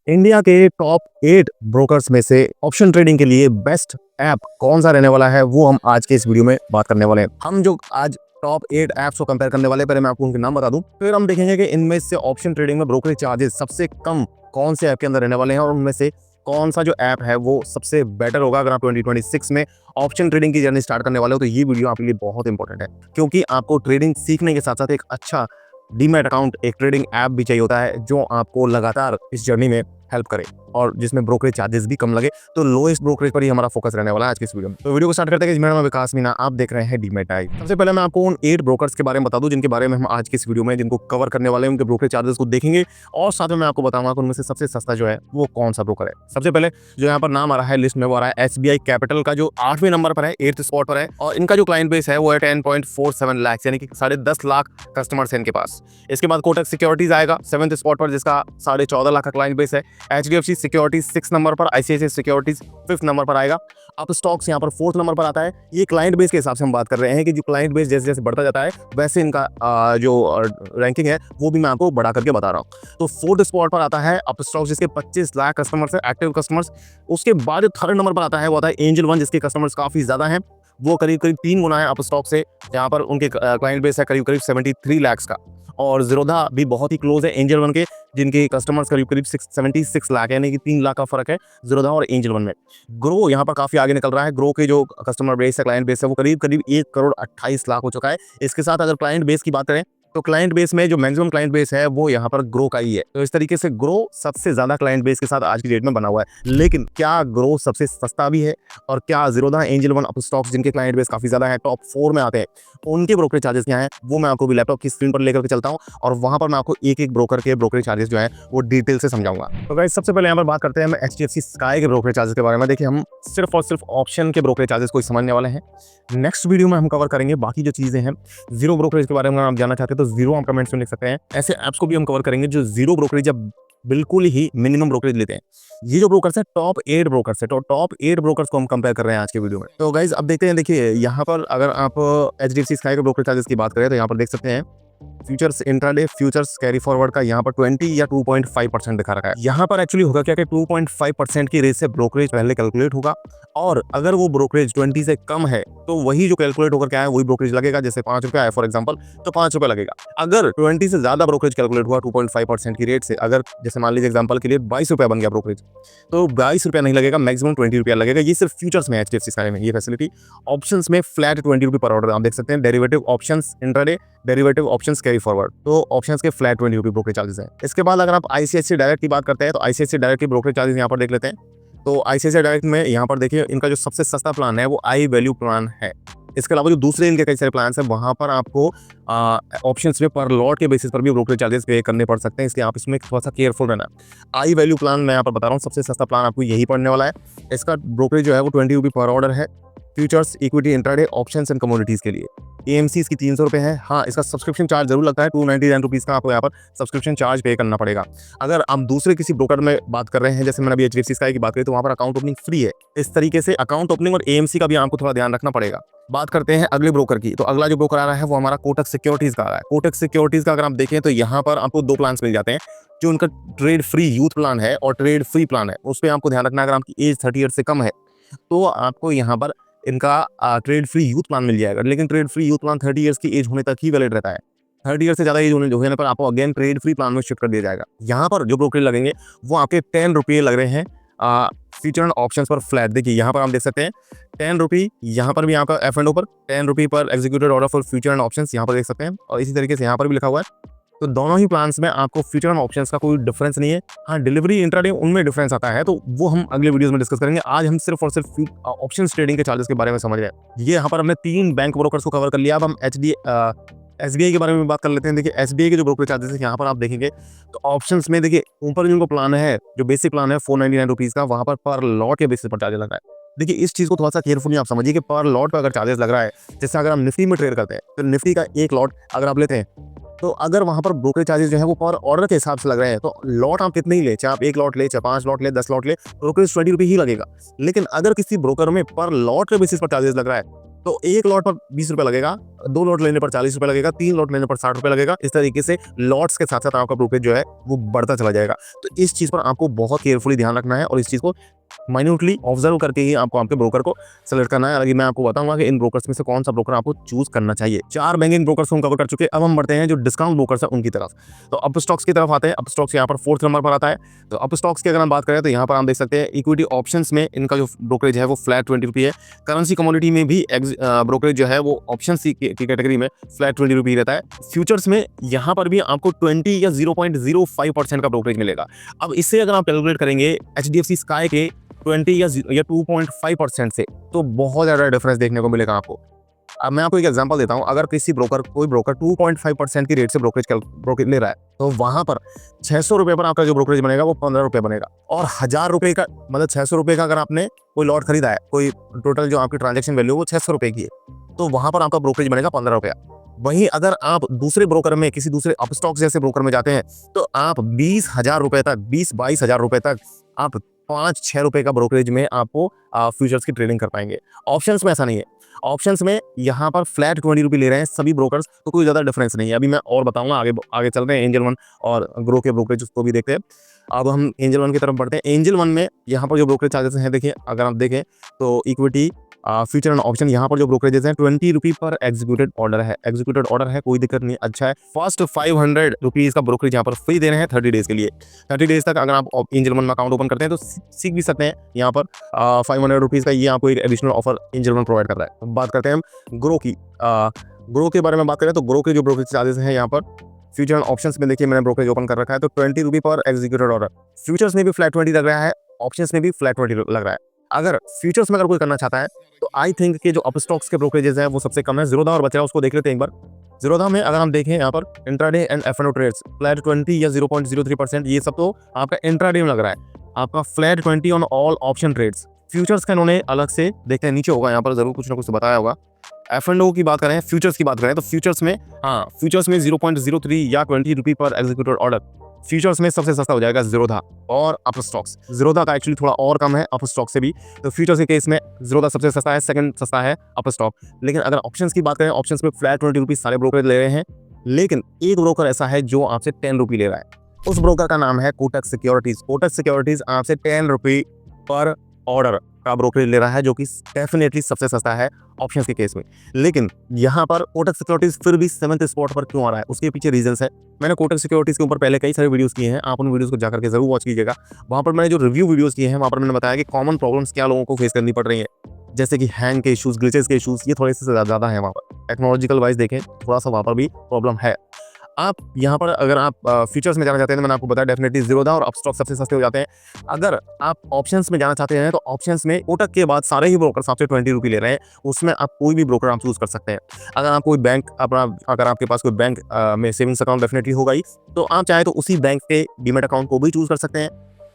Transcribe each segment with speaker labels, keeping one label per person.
Speaker 1: India के top 8 brokers में से ऑप्शन ट्रेडिंग के लिए बेस्ट ऐप कौन सा रहने वाला है वो हम आज के इस वीडियो में बात करने वाले हैं। हम जो आज टॉप 8 ऐप्स को कंपेयर करने वाले हैं, पहले मैं आपको उनके नाम बता दूं, फिर हम देखेंगे कि इनमें से ऑप्शन ट्रेडिंग में ब्रोकरेज चार्जेस सबसे कम कौन से ऐप के अंदर रहने वाले हैं और उनमें से कौन सा जो ऐप है वो सबसे बेटर होगा। अगर आप 2026 में ऑप्शन ट्रेडिंग की जर्नी स्टार्ट करने वाले हो तो ये वीडियो आपके लिए बहुत इंपॉर्टेंट है, क्योंकि आपको ट्रेडिंग सीखने के साथ साथ एक अच्छा डीमैट अकाउंट, एक ट्रेडिंग ऐप भी चाहिए होता है जो आपको लगातार इस जर्नी में हेल्प करे और जिसमें ब्रोकरेज चार्जेस भी कम लगे। तो लोएस्ट ब्रोकरेज पर ही हमारा फोकस रहने वाला है आज की इस वीडियो में। तो वीडियो को स्टार्ट करते हैं। मेरा नाम विकास मीना, आप देख रहे हैं डीमैट टाइप। सबसे पहले मैं आपको उन 8 ब्रोकर्स के बारे में बता दूं जिनके बारे में हम आज की इस वीडियो में जिनको कवर करने वाले हैं, उनके ब्रोकरेज चार्जेस को देखेंगे और साथ में मैं आपको बताऊंगा कि उनमें से सबसे सस्ता जो है वो कौन सा ब्रोकर है। सबसे पहले जो यहाँ पर नाम आ रहा है लिस्ट में वो आ रहा है एसबीआई कैपिटल का, जो 8वें नंबर पर है, 8th स्पॉट पर है और इनका जो क्लाइंट बेस है वो है 10.47 लाख, यानी कि 10.5 लाख कस्टमर्स है इनके पास। इसके बाद कोटक सिक्योरिटीज आएगा 7th स्पॉट पर, जिसका 14.5 लाख का क्लाइंट बेस है। एचडीएफसी सिक्योरिटीज 6 नंबर पर, आईसीआईसीआई सिक्योरिटीज 5th नंबर पर आएगा। अब स्टॉक्स यहाँ पर 4th नंबर पर आता है। ये क्लाइंट बेस के हिसाब से हम बात कर रहे हैं कि जो क्लाइंट बेस जैसे जैसे बढ़ता जाता है वैसे इनका जो रैंकिंग है वो भी मैं आपको बढ़ा करके बता रहा हूँ। तो 4th स्पॉट पर आता है अपस्टॉक, जिसके 25 लाख कस्टमर्स है, एक्टिव कस्टमर्स। उसके बाद 3rd नंबर पर आता है वो आता है एंजल वन, जिसके कस्टमर्स काफी ज्यादा हैं, वो करीब 3 गुना है अपस्टॉक से, जहाँ पर उनके क्लाइंट बेस है करीब 73 लाख का। और ज़ीरोधा भी बहुत ही क्लोज है एंजल वन के, जिनके कस्टमर्स करीब 76 लाख है, यानी कि 3 लाख का फर्क है ज़ीरोधा और एंजल वन में। ग्रो यहाँ पर काफी आगे निकल रहा है। ग्रो के जो कस्टमर बेस है, क्लाइंट बेस है, वो करीब 1,28,00,000 हो चुका है। इसके साथ अगर क्लाइंट बेस की बात करें तो क्लाइंट बेस में जो मैक्सिमम क्लाइंट बेस है वो यहाँ पर ग्रो का ही है। तो इस तरीके से ग्रो सबसे ज्यादा क्लाइंट बेस के साथ आज की डेट में बना हुआ है। लेकिन क्या ग्रो सबसे सस्ता भी है? और क्या ज़ीरोधा, एंजल वन, अपस्टॉक्स, जिनके क्लाइंट बेस काफी ज्यादा है, टॉप 4 में आते हैं, उनके ब्रोकरेज चार्जेस क्या है वो मैं आपको भी लैपटॉप की स्क्रीन पर लेकर के चलता हूँ और वहां पर मैं आपको एक एक ब्रोकर के ब्रोकरेज चार्जेस जो है वो डिटेल से समझाऊंगा। तो गाइस सबसे पहले यहाँ पर बात करते हैं हम एचडीएफसी स्काई के ब्रोकरेज चार्जेस के बारे में। देखिए, हम सिर्फ और सिर्फ ऑप्शन के ब्रोकरेज चार्जेस को समझने वाले हैं। नेक्स्ट वीडियो में हम कवर करेंगे बाकी जो चीजें हैं। जीरो ब्रोकरेज के बारे में आप जानना चाहते हैं तो जीरो आप कमेंट्स में लिख सकते हैं। ऐसे ऐप्स को भी हम कवर करेंगे जो जीरो ब्रोकरेज या बिल्कुल ही मिनिमम ब्रोकरेज लेते हैं। ये जो ब्रोकर्स है टॉप 8 ब्रोकर्स है, तो टॉप 8 ब्रोकर्स को हम कंपेयर कर रहे हैं आज के वीडियो में। तो गाइज अब देखते हैं। देखिए, यहाँ पर अगर आप एचडीएफसी स्काई के ब्रोकरेज चार्जेस की बात करें तो यहाँ पर देख सकते हैं futures intraday, futures carry forward का यहाँ पर 20 या 2.5% दिखा रखा है। यहाँ पर एक्चुअली होगा क्या कि 2.5% की रेट से ब्रोकरेज पहले कैलकुलेट होगा और अगर वो ब्रोकरेज 20 से कम है तो वही जो कैलकुलेट होकर क्या है वही ब्रोकरेज लगेगा। जैसे 5 रुपया है फॉर एग्जांपल, तो 5 रुपया लगेगा। अगर 20 से ज्यादा ब्रोकरेज कैलकुलेट हुआ 2.5% की रेट से, अगर जैसे मान लीजिए एग्जांपल के लिए 22 रुपया बन गया ब्रोकरेज, तो 22 रुपया नहीं लगेगा, मैक्सिमम 20 रुपया लगेगा। ये सिर्फ फ्यूचर्स में एचडीएफसी स्काई में ये फैसिलिटी। ऑप्शंस में फ्लैट 20 रुपये पर ऑर्डर आप देख सकते हैं। Derivative options intraday, derivative options carry forward, तो ऑप्शंस के फ्लैट 20 रुपये ब्रोकरेज चार्जेस हैं। इसके बाद अगर आप आईसीआईसीआई डायरेक्ट की बात करते हैं तो आईसीआईसीआई डायरेक्ट की ब्रोकरेज चार्जेस यहाँ पर देख लेते हैं। तो आईसीआईसीआई डायरेक्ट में यहाँ पर देखिए इनका जो सबसे सस्ता प्लान है वो आई वैल्यू प्लान है। इसके अलावा जो दूसरे इनके कई सारे प्लान हैं वहाँ पर आपको ऑप्शंस में पर लॉट के बेसिस पर भी ब्रोकरेज चार्जेस पे करने पड़ सकते हैं, इसलिए आप इसमें थोड़ा सा केयरफुल रहना। आई वैल्यू प्लान मैं यहाँ पर बता रहा हूँ, सबसे सस्ता प्लान आपको यही पड़ने वाला है। इसका ब्रोकरेज जो है वो 20 रुपये पर ऑर्डर है। Futures, equity, intraday, options and commodities के लिए एएमसी इसकी 300 रुपये है। हाँ, इसका सब्सक्रिप्शन चार्ज जरूर लगता है, 299 रुपीज़ का आपको यहाँ पर सब्सक्रिप्शन चार्ज पे करना पड़ेगा। अगर आप दूसरे किसी ब्रोकर में बात कर रहे हैं, जैसे मैंने अभी एचडीएफसी स्काई की बात करी, तो वहाँ पर अकाउंट ओपनिंग फ्री है। इस तरीके से अकाउंट ओपनिंग और एएमसी का भी आपको थोड़ा ध्यान रखना पड़ेगा। बात करते हैं अगले ब्रोकर की। तो अगला जो ब्रोकर आ रहा है वो हमारा कोटक सिक्योरिटीज का आ रहा है। कोटक सिक्योरिटीज का अगर आप देखें तो यहाँ पर आपको 2 प्लान मिल जाते हैं। जो उनका ट्रेड फ्री यूथ प्लान है और ट्रेड फ्री प्लान है, उस पर आपको ध्यान रखना। अगर आपकी एज 30 ईयर से कम है तो आपको यहाँ पर इनका ट्रेड फ्री यूथ प्लान मिल जाएगा। लेकिन trade free youth plan 30 years की एज होने तक ही वैलिड रहता है। 30 ईयर से ज़्यादा एज होने पर आपको अगेन ट्रेड फ्री प्लान में शिफ्ट कर दिया जाएगा। यहाँ पर जो ब्रोकरेज लगेंगे वो आपके 10 रुपये लग रहे हैं फ्यूचर एंड ऑप्शंस पर फ्लैट। देखिए यहाँ पर आप देख सकते हैं 10 रुपये, यहाँ पर भी आपका एफ एंड ओ पर 10 रुपये पर executed order for future and options यहाँ पर देख सकते हैं, और इसी तरीके से यहाँ पर भी लिखा हुआ है। तो दोनों ही प्लान्स में आपको फ्यूचर एंड ऑप्शंस का कोई डिफरेंस नहीं है। हाँ, डिलीवरी इंट्राडे उनमें डिफरेंस आता है, तो वो हम अगले वीडियोस में डिस्कस करेंगे। आज हम सिर्फ और सिर्फ ऑप्शंस ट्रेडिंग के चार्जेस के बारे में समझ रहे हैं। ये यहाँ पर हमने 3 बैंक ब्रोकर्स को कवर कर लिया। अब हम एसबीआई के बारे में बात कर लेते हैं। देखिए, एसबीआई के जो ब्रोकरेज चार्जेस है यहाँ पर आप देखेंगे तो ऑप्शंस में देखिए ऊपर जिनको प्लान है, जो बेसिक प्लान है 499 रुपीज़ का, वहाँ पर लॉट के बेसिस पर चार्जेस लग रहा है। देखिए, इस चीज़ को थोड़ा सा केयरफुली आप समझिए कि पर लॉट पर अगर चार्जेस लग रहा है, जैसे अगर हम निफ्टी में ट्रेड करते हैं तो निफ्टी का एक लॉट अगर आप लेते हैं तो अगर वहाँ पर ब्रोकरेज चार्जेस जो है वो पर ऑर्डर के हिसाब से लग रहे हैं, तो लॉट आप कितने ही ले, चाहे आप 1 लॉट ले, चाहे 5 लॉट ले, 10 लॉट ले, ब्रोकरेज 20 रुपये ही लगेगा। लेकिन अगर किसी ब्रोकर में पर लॉट के बेसिस पर चार्जेस लग रहा है तो एक लॉट पर 20 रुपये लगेगा, 2 लॉट लेने पर 40 रुपये लगेगा, 3 लॉट लेने पर 60 रुपये लगेगा। इस तरीके से लॉट्स के साथ साथ आपका ब्रोकरेज जो है वो बढ़ता चला जाएगा। तो इस चीज़ पर आपको बहुत केयरफुली ध्यान रखना है और इस चीज़ को माइन्यूटली ऑब्जर्व करके ही आपको आपके ब्रोकर को सेलेक्ट करना है। हालांकि मैं आपको बताऊंगा कि इन ब्रोकर्स में से कौन सा ब्रोकर आपको चूज करना चाहिए। 4 बैंकिंग ब्रोकर्स हम कवर कर चुके हैं। अब हम बढ़ते हैं जो डिस्काउंट ब्रोकर्स है उनकी तरफ। तो अपस्टॉक्स की तरफ आते हैं। अपस्टॉक्स यहाँ पर 4th नंबर पर आता है। तो अपस्टॉक्स की अगर हम बात करें तो यहाँ पर हम देख सकते हैं इक्विटी ऑप्शंस में इनका जो ब्रोकरेज है वो फ्लैट 20 रुपये है। करेंसी कमोडिटी में भी ब्रोकरेज जो है वो ऑप्शन की कैटेगरी में फ्लैट 20 रुपये रहता है। फ्यूचर्स में यहाँ पर भी आपको 20 या 0.05% का ब्रोकरेज मिलेगा। अब इससे अगर आप कैलकुलेट करेंगे HDFC स्काई के 20 या 2.5% से, तो बहुत ज़्यादा डिफरेंस देखने को मिलेगा आपको। अब मैं आपको एक एग्जांपल देता हूं। अगर कोई ब्रोकर 2.5% की रेट से ब्रोकरेज ले रहा है, तो वहां पर 600 रुपये पर आपका जो ब्रोकरेज बनेगा वो 15 रुपये बनेगा। और 1000 रुपये का मतलब 600 रुपये का अगर आपने कोई लॉट खरीदा है, कोई टोटल जो आपकी ट्रांजेक्शन वैल्यू वो 600 रुपये की है, तो वहां पर आपका ब्रोकरेज बनेगा 15 रुपया। वहीं अगर आप दूसरे ब्रोकर में किसी दूसरे अपस्टॉक्स जैसे ब्रोकर में जाते हैं, तो आप 20,000 रुपये तक 22,000 रुपये तक आप 5-6 रुपये का ब्रोकरेज में आपको फ्यूचर्स की ट्रेडिंग कर पाएंगे। ऑप्शंस में ऐसा नहीं है। ऑप्शंस में यहाँ पर फ्लैट 20 रुपये ले रहे हैं सभी ब्रोकर्स, तो कोई ज़्यादा डिफरेंस नहीं है। अभी मैं और बताऊंगा, आगे चलते हैं। एंजल वन और ग्रो के ब्रोकरेज को भी देखते हैं। अब हम एंजल वन की तरफ बढ़ते हैं। एंजल वन में यहाँ पर जो ब्रोकरेज चार्जेस हैं, देखिए अगर आप देखें तो इक्विटी फ्यूचर एंड ऑप्शन यहाँ पर जो ब्रोकरेजेस हैं 20 रुपये पर एग्जीक्यूटेड ऑर्डर है। एग्जीक्यूटेड ऑर्डर है, कोई दिक्कत नहीं, अच्छा है। फर्स्ट 500 रुपीज़ का ब्रोकरेज यहाँ पर फ्री दे रहे हैं 30 डेज के लिए। 30 डेज तक अगर आप एंजल वन में अकाउंट ओपन करते हैं तो सीख भी सकते हैं। यहाँ पर 500 रुपीज़ का ये आपको एक additional offer angel one provide कर रहा है। बात करते हैं हम ग्रो की। ग्रो के बारे में बात करें तो ग्रो के जो ब्रोकरेज चार्जेस हैं यहाँ पर फ्यूचर एंड ऑप्शंस में, देखिए मैंने ब्रोकरेज ओपन कर रखा है, तो 20 रुपये पर एग्जीक्यूटेड ऑर्डर। फ्यूचर्स में भी फ्लैट 20 लग रहा है, ऑप्शंस में भी फ्लैट 20 लग रहा है। अगर फ्यूचर्स में अगर कोई करना चाहता है तो आई थिंक कि जो अपस्टॉक्स के ब्रोकरेजेस हैं वो सबसे कम है। ज़ीरोधा और बच रहा है, उसको देख लेते हैं एक बार। ज़ीरोधा में अगर हम देखें यहाँ पर intraday and F&O trades flat 20 या 0.03%, ये सब तो आपका इंट्राडे में लग रहा है। आपका flat 20 on all option trades. Futures का इन्होंने अलग से, देखते हैं नीचे होगा, यहाँ पर जरूर कुछ ना कुछ बताया होगा। F&O की बात करें, फ्यूचर्स की बात करें तो फ्यूचर्स में 0.03 या 20 रुपये पर एग्जीक्यूटेड ऑर्डर फ्यूचर्स में सबसे सस्ता हो जाएगा ज़ीरोधा और अपस्टॉक्स। ज़ीरोधा का एक्चुअली थोड़ा और कम है अपस्टॉक से भी, तो फ्यूचर्स के केस में ज़ीरोधा सबसे सस्ता है, सेकंड सस्ता है अपस्टॉक। लेकिन अगर ऑप्शंस की बात करें, ऑप्शंस में फ्लैट 20 रुपये सारे ब्रोकर ले रहे हैं, लेकिन एक ब्रोकर ऐसा है जो आपसे 10 रुपये ले रहा है। उस ब्रोकर का नाम है कोटक सिक्योरिटीज। कोटक सिक्योरिटीज आपसे 10 रुपये पर ऑर्डर का ब्रोकरेज ले रहा है, जो कि डेफिनेटली सबसे सस्ता है ऑप्शंस के केस में। लेकिन यहाँ पर कोटक सिक्योरिटीज फिर भी 7th स्पॉट पर क्यों आ रहा है, उसके पीछे रीजंस है। मैंने कोटक सिक्योरिटीज के ऊपर पहले कई सारे वीडियोस किए हैं, आप उन वीडियोस को जाकर के जरूर वॉच कीजिएगा। वहाँ पर मैंने जो रिव्यू वीडियोस किए हैं, वहाँ पर मैंने बताया कि कॉमन प्रॉब्लम्स क्या लोगों को फेस करनी पड़ रही है, जैसे कि हैंग के इशूज़, ग्लिचेस के इशूज़, ये थोड़े से ज़्यादा है वहाँ पर। टेक्नोलॉजिकल वाइज देखें, थोड़ा सा वहाँ पर भी प्रॉब्लम है। आप यहाँ पर अगर आप फ्यूचर्स में जाना चाहते हैं तो मैंने आपको बताया डेफिनेटली ज़ीरोधा और अपस्टॉक सबसे सस्ते हो जाते हैं। अगर आप ऑप्शंस में जाना चाहते हैं तो ऑप्शंस में कोटक के बाद सारे ही ब्रोकर आपसे 20 रुपये ले रहे हैं, उसमें आप कोई भी ब्रोकर आप चूज़ कर सकते हैं। अगर आप कोई बैंक अगर आपके पास कोई बैंक में सेविंग्स अकाउंट डेफिनेटली होगा ही, तो आप चाहे तो उसी बैंक के डीमैट अकाउंट को भी चूज़ कर सकते हैं।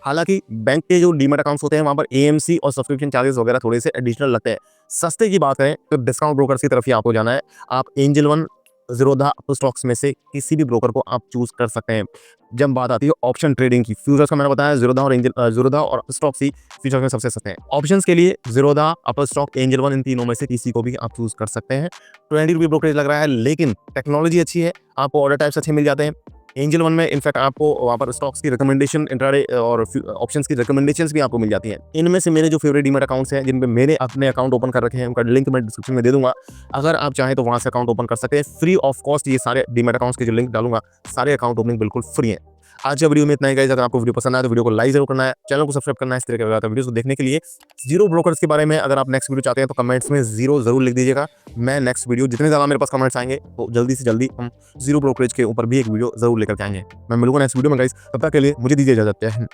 Speaker 1: हालांकि बैंक के जो डीमैट अकाउंट्स होते हैं वहाँ पर AMC और सब्सक्रिप्शन चार्जेस वगैरह थोड़े से एडिशनल लगते हैं। सस्ते की बात करें तो डिस्काउंट ब्रोकर्स की तरफ ही आपको जाना है। आप एंजल वन, ज़ीरोधा, अपस्टॉक्स में से किसी भी ब्रोकर को आप चूज कर सकते हैं। जब बात आती है ऑप्शन ट्रेडिंग की, फ्यूचर्स का मैंने बताया ज़ीरोधा और अपस्टॉक्स ही फ्यूचर्स में सबसे सस्ते हैं। ऑप्शंस के लिए ज़ीरोधा, अपस्टॉक, एंजल वन, इन तीनों में से किसी को भी आप चूज कर सकते हैं। 20 रुपये ब्रोकरेज लग रहा है, लेकिन टेक्नोलॉजी अच्छी है, आपको ऑर्डर टाइप्स अच्छे मिल जाते हैं। एंजल वन में इनफैक्ट आपको वहाँ पर स्टॉक्स की रिकमेंडेशन, इंट्राडे और ऑप्शंस की रिकमेंडेशंस भी आपको मिल जाती हैं। इनमें से मेरे जो फेवरेट डीमैट अकाउंट्स हैं, जिन पे मैंने अपने अकाउंट ओपन कर रखे हैं, उनका लिंक मैं डिस्क्रिप्शन में दे दूंगा। अगर आप चाहें तो वहाँ से अकाउंट ओपन कर सकते हैं फ्री ऑफ कॉस्ट। ये सारे डीमैट अकाउंट्स के जो लिंक डालूंगा, सारे अकाउंट ओपनिंग बिल्कुल फ्री है। आज के वीडियो में इतना ही गाइस। अगर आपको वीडियो पसंद आए तो वीडियो को लाइक जरूर करना है, चैनल को सब्सक्राइब करना है इस तरह के वीडियो को देखने के लिए। जीरो ब्रोकर्स के बारे में अगर आप नेक्स्ट वीडियो चाहते हैं तो कमेंट्स में जीरो जरूर लिख दीजिएगा। मैं नेक्स्ट वीडियो, जितने ज़्यादा मेरे पास कमेंट्स आएंगे तो जल्दी से जल्दी हम जीरो ब्रोकरेज के ऊपर भी एक वीडियो जरूर लेकर के आएंगे। मैं मिलूंगा नेक्स्ट वीडियो में गाइस, तब तक के लिए मुझे दीजिए इजाजत। जय हिंद,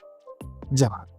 Speaker 1: जय भारत।